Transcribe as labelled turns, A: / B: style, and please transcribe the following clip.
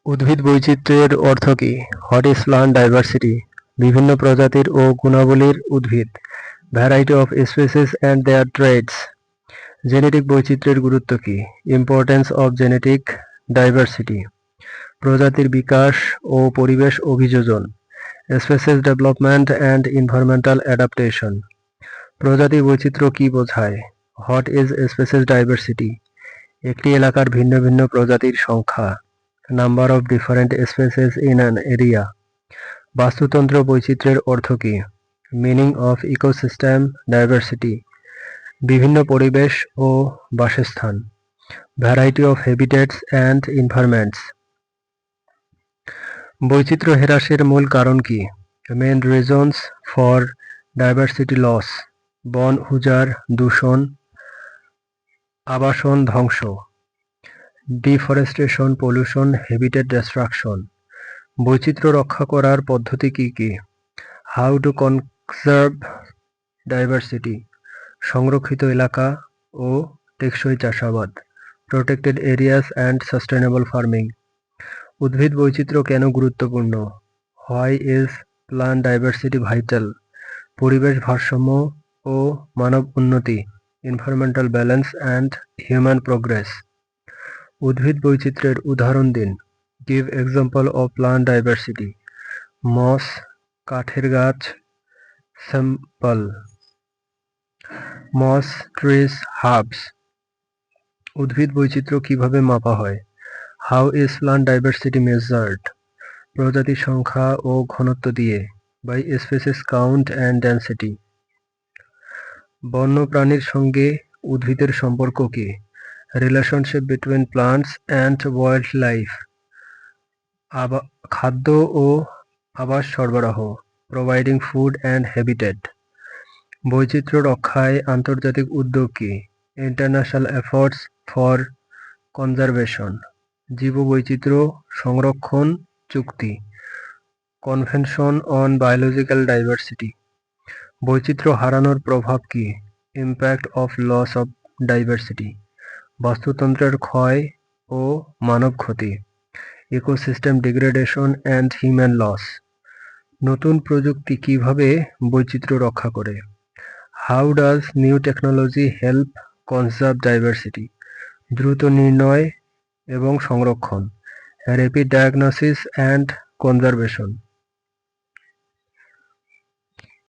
A: উদ্ভিদ বৈচিত্র্যের অর্থ কী? What is plant diversity? বিভিন্ন প্রজাতির ও গুণাবলীর উদ্ভিদ। Variety of species and their traits. জেনেটিক বৈচিত্র্যের গুরুত্ব কী? Importance of genetic diversity. প্রজাতির বিকাশ ও পরিবেশ অভিযোজন। Species development and environmental adaptation. প্রজাতি বৈচিত্র্য কী বোঝায়? What is species diversity? একটি এলাকার ভিন্ন ভিন্ন প্রজাতির সংখ্যা। Number of different species in an area. বাস্তুতন্ত্র বৈচিত্র্যের অর্থ কী? Meaning of ecosystem diversity. বিভিন্ন পরিবেশ ও বাসস্থান। Variety of habitats and environments. বৈচিত্র্য হ্রাসের মূল কারণ কি? Main reasons for diversity loss. বন উজাড়, দূষণ, আবাসন ধ্বংস। Deforestation, pollution, habitat destruction. বৈচিত্র্য রক্ষা করার পদ্ধতি কি কি? How to conserve diversity. সংরক্ষিত এলাকা ও টেকসই চাষাবাদ। Protected areas and sustainable farming. উদ্ভিদ বৈচিত্র্য কেন গুরুত্বপূর্ণ? Why is plant diversity vital? পরিবেশ ভারসাম্য ও মানব উন্নতি। Environmental balance and human progress. উদ্ভিদ বৈচিত্র্যের উদাহরণ দিন। Give example of plant diversity. Moss, কাঠের গাছ, স্যাম্পল। মস, ট্রিস, হার্বস। উদ্ভিদ বৈচিত্র্য কিভাবে মাপা হয়? How is plant diversity measured? প্রজাতি সংখ্যা ও ঘনত্ব দিয়ে। By species count and density. বন্যপ্রাণীর সঙ্গে উদ্ভিদের সম্পর্ক কি? Relationship between plants and wildlife. খাদ্য ও আবাস সরবরাহ। Providing food and habitat. বৈচিত্র্য রক্ষায় আন্তর্জাতিক উদ্যোগ কি? International efforts for conservation. জীববৈচিত্র্য সংরক্ষণ চুক্তি। Convention on biological diversity. বৈচিত্র্য হারানোর প্রভাব কি? Impact of loss of diversity. বাস্তুতন্ত্রের ক্ষয় ও মানব ক্ষতি। Ecosystem degradation and human loss. নতুন প্রযুক্তি কিভাবে বৈচিত্র্য রক্ষা করে? How does new technology help conserve diversity? দ্রুত নির্ণয় এবং সংরক্ষণ। Rapid diagnosis and conservation.